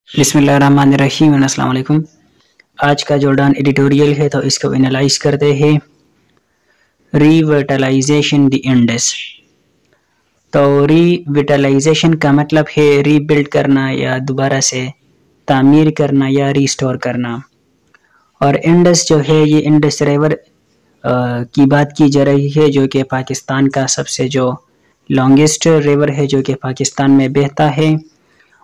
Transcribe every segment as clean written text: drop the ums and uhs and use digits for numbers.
बिस्मिल्लाहिर्रहमानिर्रहीम अस्सलाम वालेकुम। आज का जो डॉन एडिटोरियल है तो इसको एनालाइज करते हैं। रिविटलाइजेशन द इंडस। तो रिविटलाइजेशन का मतलब है रीबिल्ड करना या दोबारा से तामीर करना या रिस्टोर करना। और इंडस जो है ये इंडस रिवर की बात की जा रही है, जो कि पाकिस्तान का सबसे जो लॉन्गेस्ट रिवर है जो कि पाकिस्तान में बहता है।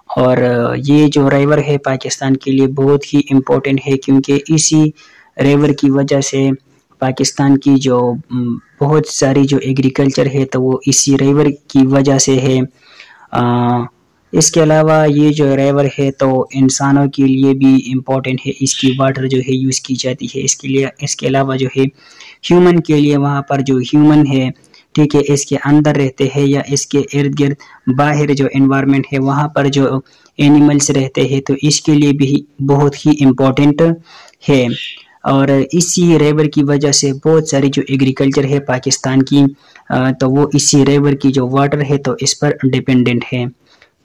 और ये जो रिवर है पाकिस्तान के लिए बहुत ही इम्पोर्टेंट है, क्योंकि इसी रिवर की वजह से पाकिस्तान की जो बहुत सारी जो एग्रीकल्चर है तो वो इसी रिवर की वजह से है। इसके अलावा ये जो रिवर है तो इंसानों के लिए भी इम्पोर्टेंट है, इसकी वाटर जो है यूज़ की जाती है इसके लिए। इसके अलावा जो है ह्यूमन के लिए, वहाँ पर जो ह्यूमन है ठीक है इसके अंदर रहते हैं या इसके इर्द गिर्द बाहर जो एनवायरनमेंट है वहाँ पर जो एनिमल्स रहते हैं तो इसके लिए भी बहुत ही इम्पोर्टेंट है। और इसी रिवर की वजह से बहुत सारी जो एग्रीकल्चर है पाकिस्तान की तो वो इसी रिवर की जो वाटर है तो इस पर डिपेंडेंट है।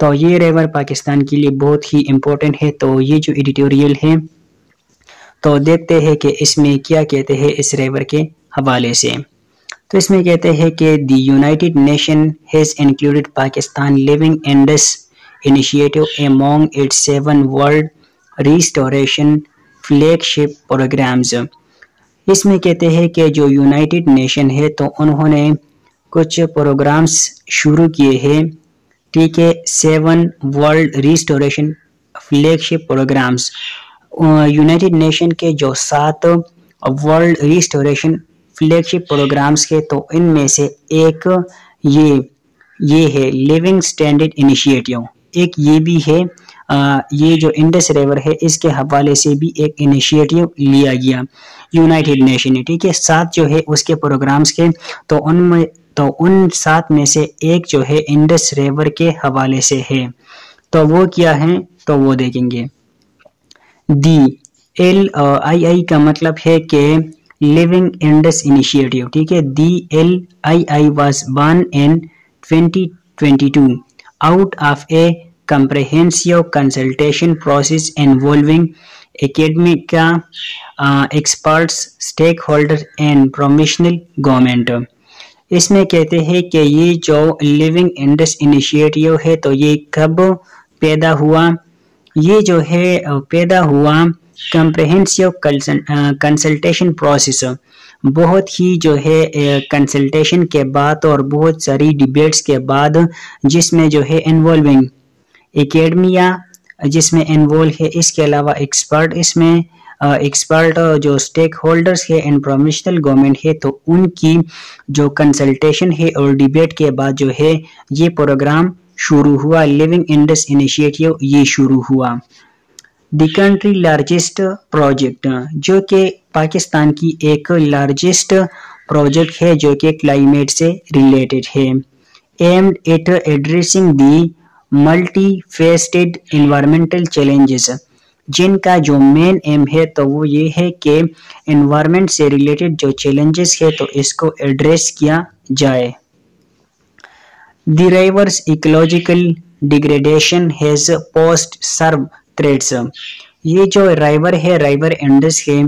तो ये रिवर पाकिस्तान के लिए बहुत ही इम्पोर्टेंट है। तो ये जो एडिटोरियल है तो देखते हैं कि इसमें क्या कहते हैं इस रिवर के हवाले से। तो इसमें कहते हैं कि the United Nation has included Pakistan living Indus initiative among its 7 world restoration flagship programmes. इसमें कहते हैं कि जो यूनाइटेड नेशन है तो उन्होंने कुछ प्रोग्राम्स शुरू किए हैं, ठीक है, 7 world restoration flagship programmes. United Nation के जो 7 वर्ल्ड रिस्टोरेशन फ्लैगशिप प्रोग्राम्स के तो इनमें से एक ये है लिविंग स्टैंडर्ड इनिशिएटिव। एक ये भी है, ये जो इंडस रिवर है इसके हवाले से भी एक इनिशिएटिव लिया गया यूनाइटेड नेशन ने, ठीक है। 7 जो है उसके प्रोग्राम्स के तो उन 7 में से एक जो है इंडस रिवर के हवाले से है। तो वो क्या है तो वो देखेंगे। DLII का मतलब है कि लिविंग इंडस इनिशिएटिव, ठीक है। DLII was born in 2022 out of a comprehensive consultation process involving academia, experts, stakeholders and provincial government। इसमें कहते हैं कि ये जो लिविंग इंडस इनिशिएटिव है तो ये कब पैदा हुआ। ये जो है पैदा हुआ कंप्रहेंसिव कंसल्टेशन प्रोसेस, बहुत ही जो है कंसल्टेशन के बाद और बहुत सारी डिबेट्स के बाद, जिसमें जो है इन्वॉल्विंग एकेडमिया जिसमें इन्वॉल्व है, इसके अलावा एक्सपर्ट, इसमें एक्सपर्ट जो स्टेक होल्डर्स है एंड प्रोविंशियल गवर्नमेंट है तो उनकी जो कंसल्टेशन है और डिबेट के बाद जो है ये प्रोग्राम शुरू हुआ। लिविंग इंडस इनिशिएटिव ये शुरू हुआ। द कंट्री लार्जेस्ट प्रोजेक्ट, जो कि पाकिस्तान की एक लार्जेस्ट प्रोजेक्ट है जो कि क्लाइमेट से रिलेटेड है, aimed at addressing the multifaceted environmental challenges, जिनका जो मेन एम है तो वो ये है कि एनवायरमेंट से रिलेटेड जो चैलेंजेस है तो इसको एड्रेस किया जाए। The rivers ecological degradation has posed severe threats, ये जो रिवर है रिवर इंडस है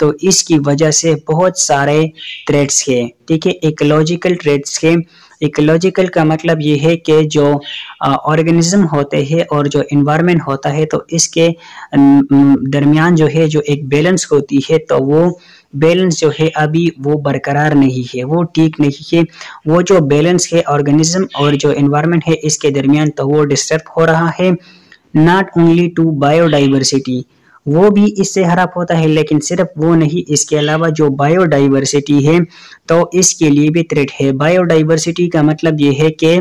तो इसकी वजह से बहुत सारे थ्रेट्स है, ठीक है, इकोलॉजिकल थ्रेट्स है। इकोलॉजिकल का मतलब ये है कि जो ऑर्गेनिज्म होते हैं और जो एनवायरनमेंट होता है तो इसके दरमियान जो है जो एक बैलेंस होती है तो वो बैलेंस जो है अभी वो बरकरार नहीं है, वो ठीक नहीं है। वो जो बैलेंस है ऑर्गेनिज्म और जो एनवायरनमेंट है इसके दरमियान तो वो डिस्टर्ब हो रहा है। नॉट ओनली टू बायोडाइवर्सिटी, वो भी इससे खराब होता है, लेकिन सिर्फ वो नहीं, इसके अलावा जो बायोडाइवर्सिटी है तो इसके लिए भी थ्रेट है। बायोडाइवर्सिटी का मतलब ये है कि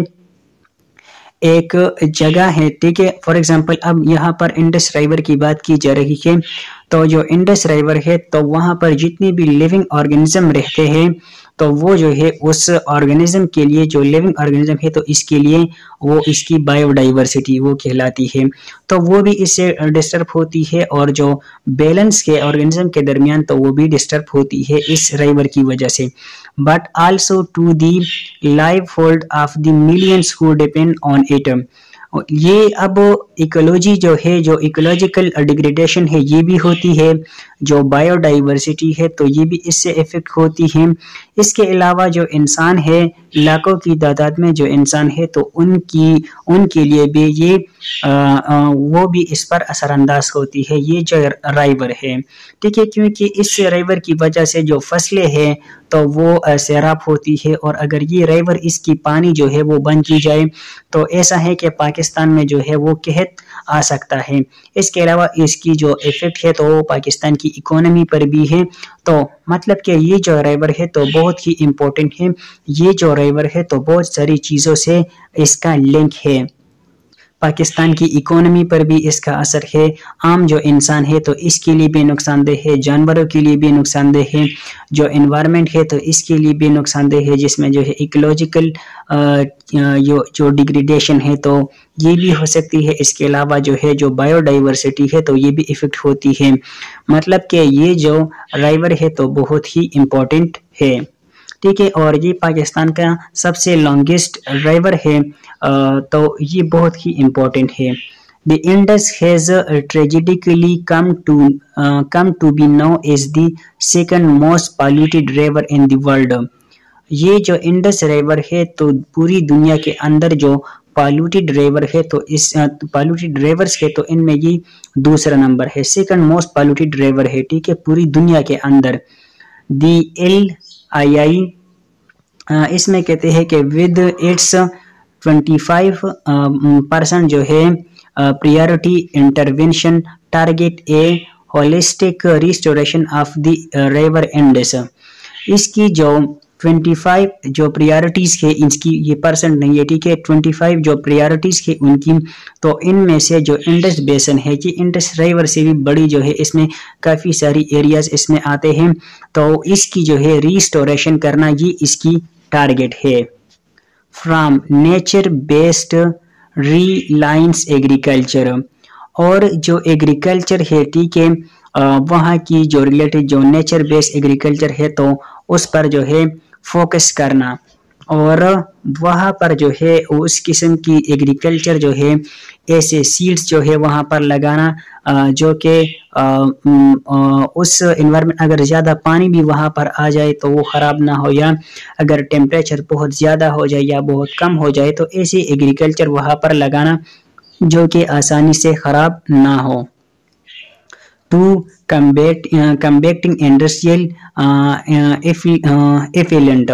एक जगह है, ठीक है, फॉर एग्जांपल अब यहाँ पर इंडस रिवर की बात की जा रही है तो जो इंडस रिवर है तो वहाँ पर जितनी भी लिविंग ऑर्गेनिज्म रहते हैं तो वो जो है उस ऑर्गेनिज्म के लिए, जो लिविंग ऑर्गेनिज्म है तो इसके लिए वो इसकी बायोडाइवर्सिटी वो कहलाती है, तो वो भी इससे डिस्टर्ब होती है और जो बैलेंस के ऑर्गेनिज्म के दरमियान तो वो भी डिस्टर्ब होती है इस रिवर की वजह से। But also to the livelihood of the millions who depend on it, ये अब इकोलॉजी जो है, जो इकोलॉजिकल डिग्रेडेशन है ये भी होती है, जो बायोडाइवर्सिटी है तो ये भी इससे इफेक्ट होती है। इसके अलावा जो इंसान है, लाखों की तादाद में जो इंसान है तो उनके लिए भी ये वो भी इस पर असरअंदाज होती है, ये जो राइवर है, ठीक है। क्योंकि इस राइवर की वजह से जो फसलें हैं तो वो सैराब होती है, और अगर ये राइवर इसकी पानी जो है वो बंद की जाए तो ऐसा है कि पाकिस्तान में जो है वो कहत आ सकता है। इसके अलावा इसकी जो इफेक्ट है तो वो पाकिस्तान की इकोनॉमी पर भी है। तो मतलब कि ये जो राइवर है तो बहुत ही इम्पोर्टेंट है, ये जो राइवर है तो बहुत सारी चीज़ों से इसका लिंक है। पाकिस्तान की इकोनॉमी पर भी इसका असर है, आम जो इंसान है तो इसके लिए भी नुकसानदेह है, जानवरों के लिए भी नुकसानदेह है, जो एनवायरनमेंट है तो इसके लिए भी नुकसानदेह है, जिसमें जो है इकोलॉजिकल जो डिग्रेडेशन है तो ये भी हो सकती है। इसके अलावा जो है जो बायोडाइवर्सिटी है तो ये भी इफेक्ट होती है। मतलब कि ये जो राइवर है तो बहुत ही इम्पोर्टेंट है, ठीक है। और ये पाकिस्तान का सबसे लॉन्गेस्ट राइवर है, तो ये बहुत ही इम्पोर्टेंट है। The Indus has tragically come to be known as the second most polluted river in the world। ये जो इंडस रिवर है तो पूरी दुनिया के अंदर जो पॉल्यूटेड रिवर है तो इस पॉल्यूटेड रिवर्स है तो इनमें ये दूसरा नंबर है, सेकंड मोस्ट पॉल्यूटेड रिवर है, ठीक है, पूरी दुनिया के अंदर। दी LII इसमें कहते हैं कि विद इट्स 25% जो है priority intervention target A holistic restoration of the river Indus. इसकी जो 25 जो प्रायोरिटीज है, इसकी ये परसेंट नहीं है, ठीक है, 25 जो प्रायोरिटीज है उनकी, तो इनमें से जो इंडस बेसन है ये इंडस रिवर से भी बड़ी जो है, इसमें काफ़ी सारी एरियाज इसमें आते हैं, तो इसकी जो है रिस्टोरेशन करना ये इसकी टारगेट है। From nature based Reliance agriculture, और जो एग्रीकल्चर है, ठीक है, वहाँ की जो रिलेटेड जो नेचर बेस्ड एग्रीकल्चर है तो उस पर जो है फोकस करना, और वहाँ पर जो है उस किस्म की एग्रीकल्चर जो है, ऐसे सीड्स जो है वहाँ पर लगाना जो कि उस इन्वायरमेंट, अगर ज़्यादा पानी भी वहाँ पर आ जाए तो वो ख़राब ना हो, या अगर टेम्परेचर बहुत ज़्यादा हो जाए या बहुत कम हो जाए तो ऐसी एग्रीकल्चर वहाँ पर लगाना जो कि आसानी से ख़राब ना हो। टू कम्बैटिंग इंडस्ट्रियल एफिलेंट,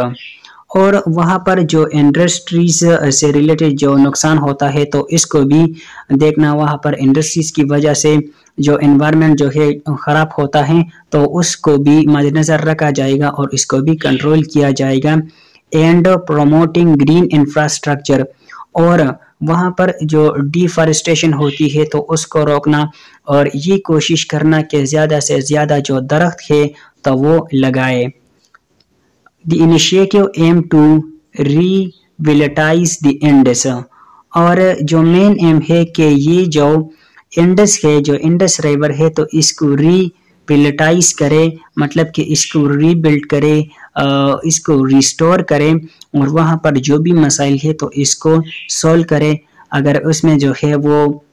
और वहाँ पर जो इंडस्ट्रीज से रिलेटेड जो नुकसान होता है तो इसको भी देखना, वहाँ पर इंडस्ट्रीज की वजह से जो एनवायरनमेंट जो है ख़राब होता है तो उसको भी मद्देनज़र रखा जाएगा और इसको भी कंट्रोल किया जाएगा। एंड प्रोमोटिंग ग्रीन इंफ्रास्ट्रक्चर, और वहाँ पर जो डिफॉरेस्टेशन होती है तो उसको रोकना, और ये कोशिश करना कि ज़्यादा से ज़्यादा जो दरख्त है तो वो लगाए। The initiative aim to revitalize the Indus, और जो मेन एम है कि ये जो इंडस है, जो इंडस रिवर है तो इसको रिविलेटाइज करे, मतलब कि इसको रीबिल्ड करे, इसको रिस्टोर करे, और वहाँ पर जो भी मसाइल है तो इसको सॉल्व करे। अगर उसमें जो है वो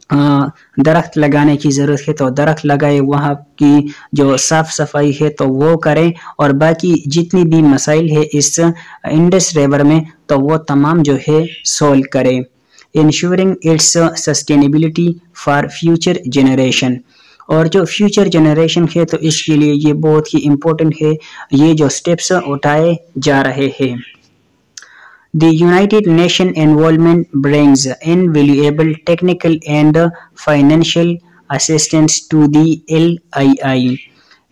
दरख्त लगाने की ज़रूरत है तो दरख्त लगाए, वहाँ की जो साफ़ सफाई है तो वो करें, और बाकी जितनी भी मसाइल है इस इंडस रिवर में तो वो तमाम जो है सॉल्व करें। Ensuring it's sustainability for future generation, और जो फ्यूचर जनरेशन है तो इसके लिए ये बहुत ही इम्पोर्टेंट है, ये जो स्टेप्स उठाए जा रहे हैं। The United Nations involvement brings invaluable technical and financial assistance to the LII।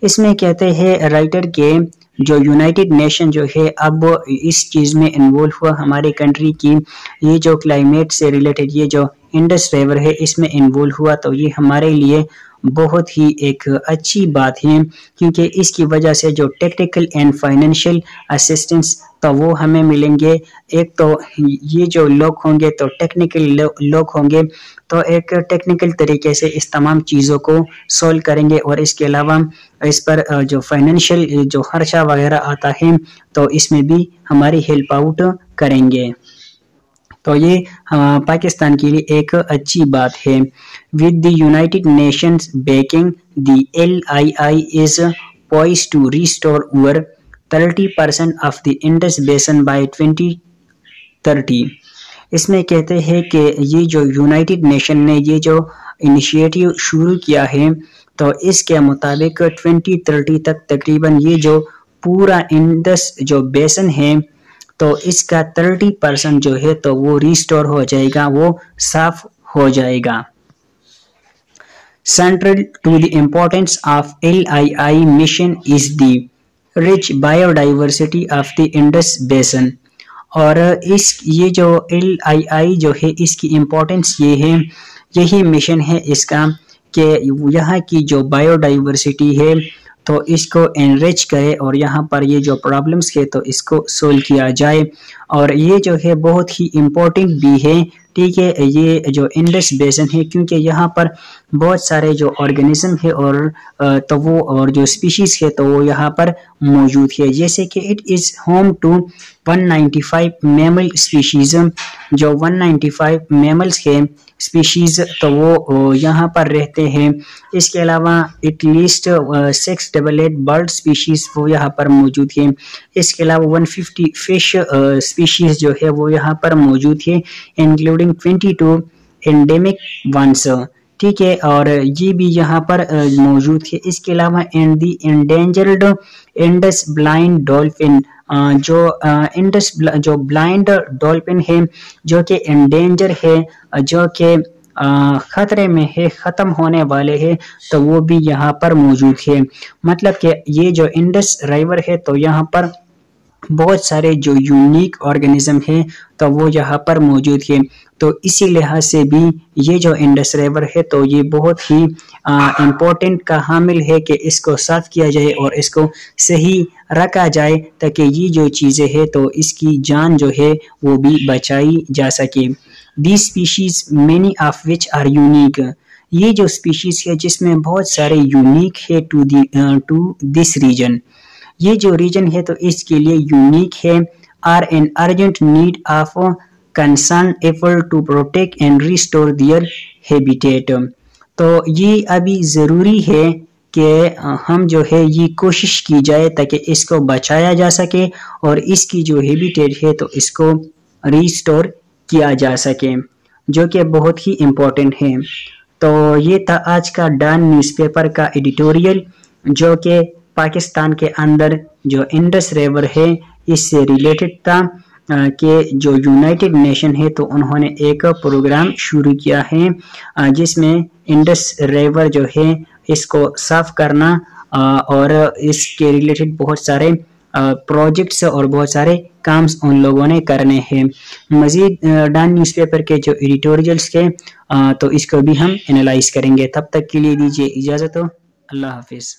इसमें कहते हैं राइटर के जो यूनाइटेड नेशन जो है अब इस चीज़ में इन्वॉल्व हुआ, हमारे कंट्री की ये जो क्लाइमेट से रिलेटेड ये जो इंडस रिवर है इसमें इन्वॉल्व हुआ, तो ये हमारे लिए बहुत ही एक अच्छी बात है, क्योंकि इसकी वजह से जो टेक्निकल एंड फाइनेंशियल असिस्टेंस तो वो हमें मिलेंगे। एक तो ये जो लोग होंगे तो टेक्निकल लोग होंगे तो एक टेक्निकल तरीके से इस तमाम चीज़ों को सॉल्व करेंगे, और इसके अलावा इस पर जो फाइनेंशियल जो खर्चा वगैरह आता है तो इसमें भी हमारी हेल्प आउट करेंगे। तो ये पाकिस्तान के लिए एक अच्छी बात है। With the United Nations banking the LII is poised to restore over 30% of the Indus Basin by 2030। इसमें कहते हैं कि ये जो यूनाइटेड नेशन ने ये जो इनिशिएटिव शुरू किया है तो इसके मुताबिक 2030 तक तकरीबन ये जो पूरा इंडस जो बेसन है तो इसका 30% जो है तो वो रिस्टोर हो जाएगा, वो साफ हो जाएगा। Central to the importance of LII mission is the rich biodiversity of the Indus Basin। और इस ये जो LII जो है इसकी इम्पोर्टेंस ये है, यही मिशन है इसका कि यहाँ की जो बायोडाइवर्सिटी है तो इसको एनरिच करे और यहाँ पर ये जो प्रॉब्लम्स है तो इसको सोल्व किया जाए। और ये जो है बहुत ही इम्पोर्टेंट भी है, ठीक है, ये जो इंडस बेसन है क्योंकि यहाँ पर बहुत सारे जो ऑर्गेनिज्म है और तो वो और जो स्पीशीज है तो वो यहाँ पर मौजूद है। जैसे कि it is home to 195 mammal species, जो 195 मैमल्स है स्पीशीज तो वो यहाँ पर रहते हैं। इसके अलावा एटलीस्ट 688 बर्ड स्पीशीज वो यहाँ पर मौजूद है। इसके अलावा 150 फिश स्पीशीज जो है वो यहाँ पर मौजूद है, इंक्लूडिंग 22 एंडेमिक वंस, ठीक है, और ये भी यहाँ पर मौजूद है। इसके अलावा एंडेंजर्ड इंडस ब्लाइंड डॉल्फिन, जो ब्लाइंड डॉल्फिन है जो कि एंडेंजर है, जो कि खतरे में है, ख़त्म होने वाले हैं, तो वो भी यहाँ पर मौजूद है। मतलब कि ये जो इंडस रिवर है तो यहाँ पर बहुत सारे जो यूनिक ऑर्गेनिज्म हैं तो वो यहाँ पर मौजूद है। तो इसी लिहाज से भी ये जो इंडस रिवर है तो ये बहुत ही इम्पोर्टेंट का हामिल है कि इसको साफ किया जाए और इसको सही रखा जाए ताकि ये जो चीज़ें हैं तो इसकी जान जो है वो भी बचाई जा सके। These species many of which are unique, ये जो स्पीशीज है जिसमें बहुत सारे यूनिक है टू दिस रीजन, ये जो रीजन है तो इसके लिए यूनिक है, are an urgent need of concern effort to protect and restore their habitat. तो ये अभी ज़रूरी है कि हम जो है ये कोशिश की जाए ताकि इसको बचाया जा सके और इसकी जो हैबिटेट है तो इसको रिस्टोर किया जा सके, जो कि बहुत ही इम्पोर्टेंट है। तो ये था आज का डन न्यूज़पेपर का एडिटोरियल जो कि पाकिस्तान के अंदर जो इंडस रिवर है इससे रिलेटेड था कि जो यूनाइटेड नेशन है तो उन्होंने एक प्रोग्राम शुरू किया है जिसमें इंडस रिवर जो है इसको साफ करना और इसके रिलेटेड बहुत सारे प्रोजेक्ट्स और बहुत सारे काम्स उन लोगों ने करने हैं। मज़ीद डन न्यूज़पेपर के जो एडिटोरियल्स के तो इसको भी हम एनालाइज करेंगे। तब तक के लिए दीजिए इजाज़त हो, अल्लाह हाफिज़।